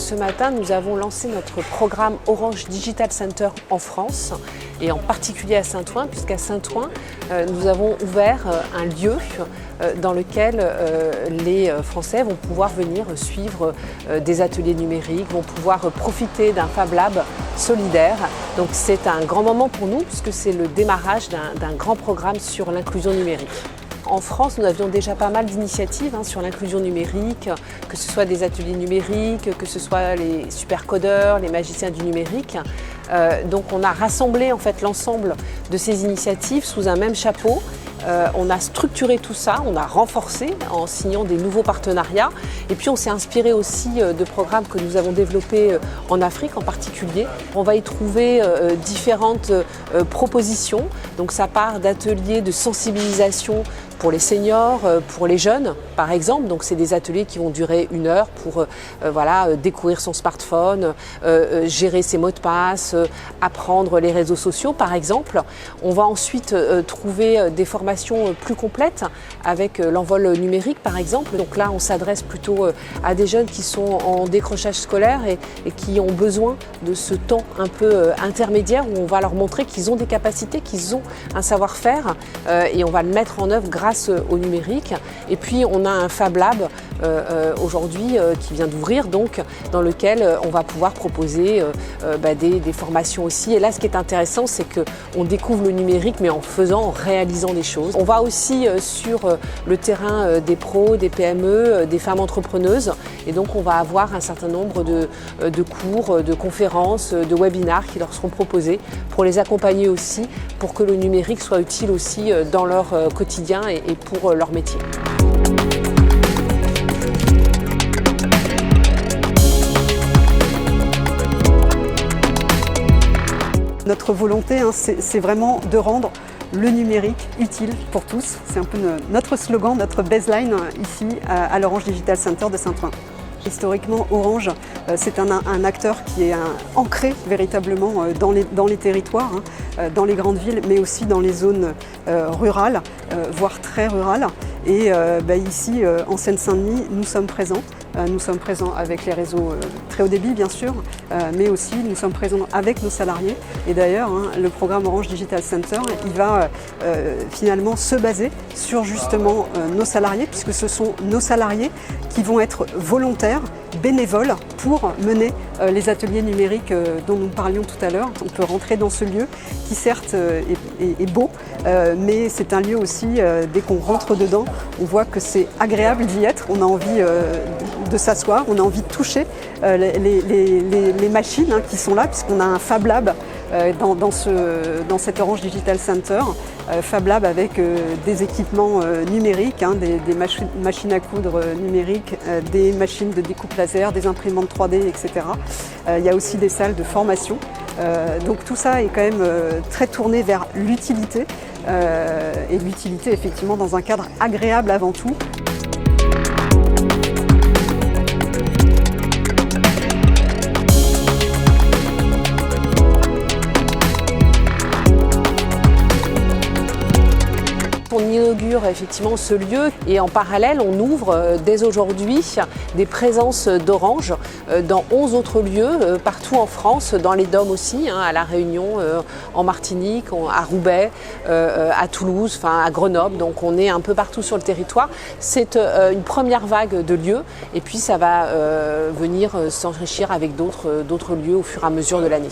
ce matin, nous avons lancé notre programme Orange Digital Center en France et en particulier à Saint-Ouen, puisqu'à Saint-Ouen, nous avons ouvert un lieu dans lequel les Français vont pouvoir venir suivre des ateliers numériques, vont pouvoir profiter d'un Fab Lab solidaire. Donc c'est un grand moment pour nous puisque c'est le démarrage d'un grand programme sur l'inclusion numérique. En France, nous avions déjà pas mal d'initiatives sur l'inclusion numérique, que ce soit des ateliers numériques, que ce soit les supercodeurs, les magiciens du numérique. Donc on a rassemblé en fait l'ensemble de ces initiatives sous un même chapeau. On a structuré tout ça, on a renforcé en signant des nouveaux partenariats et puis on s'est inspiré aussi de programmes que nous avons développés en Afrique en particulier. On va y trouver différentes propositions, donc ça part d'ateliers de sensibilisation pour les seniors, pour les jeunes par exemple, donc c'est des ateliers qui vont durer 1 heure pour découvrir son smartphone, gérer ses mots de passe, apprendre les réseaux sociaux par exemple. On va ensuite trouver des formations plus complètes avec l'envol numérique par exemple. Donc là on s'adresse plutôt à des jeunes qui sont en décrochage scolaire et qui ont besoin de ce temps un peu intermédiaire où on va leur montrer qu'ils ont des capacités, qu'ils ont un savoir-faire et on va le mettre en œuvre grâce au numérique. Et puis on a un Fab Lab aujourd'hui qui vient d'ouvrir, donc dans lequel on va pouvoir proposer des formations aussi. Et là ce qui est intéressant, c'est qu'on découvre le numérique mais en faisant, en réalisant des choses. On va aussi sur le terrain des pros, des PME, des femmes entrepreneuses et donc on va avoir un certain nombre de cours, de conférences, de webinars qui leur seront proposés pour les accompagner aussi, pour que le numérique soit utile aussi dans leur quotidien et pour leur métier. Notre volonté, c'est vraiment de rendre le numérique utile pour tous. C'est un peu notre slogan, notre baseline ici à l'Orange Digital Center de Saint-Ouen. Historiquement, Orange, c'est un acteur qui est ancré véritablement dans les territoires, dans les grandes villes, mais aussi dans les zones rurales, voire très rurales. Et ici, en Seine-Saint-Denis, nous sommes présents. Nous sommes présents avec les réseaux très haut débit, bien sûr, mais aussi nous sommes présents avec nos salariés. Et d'ailleurs, le programme Orange Digital Center, il va finalement se baser sur justement nos salariés, puisque ce sont nos salariés qui vont être volontaires, bénévoles, pour mener les ateliers numériques dont nous parlions tout à l'heure. On peut rentrer dans ce lieu qui certes est beau, mais c'est un lieu aussi, dès qu'on rentre dedans, on voit que c'est agréable d'y être. On a envie de s'asseoir, on a envie de toucher les machines qui sont là, puisqu'on a un Fab Lab dans cet Orange Digital Center, Fab Lab avec des équipements numériques, des machines à coudre numériques, des machines de découpe laser, des imprimantes 3D, etc. Il y a aussi des salles de formation. Donc tout ça est quand même très tourné vers l'utilité, et l'utilité effectivement dans un cadre agréable avant tout. On inaugure effectivement ce lieu et en parallèle on ouvre dès aujourd'hui des présences d'Orange dans 11 autres lieux partout en France, dans les DOM aussi, à La Réunion, en Martinique, à Roubaix, à Toulouse, à Grenoble, donc on est un peu partout sur le territoire. C'est une première vague de lieux et puis ça va venir s'enrichir avec d'autres lieux au fur et à mesure de l'année.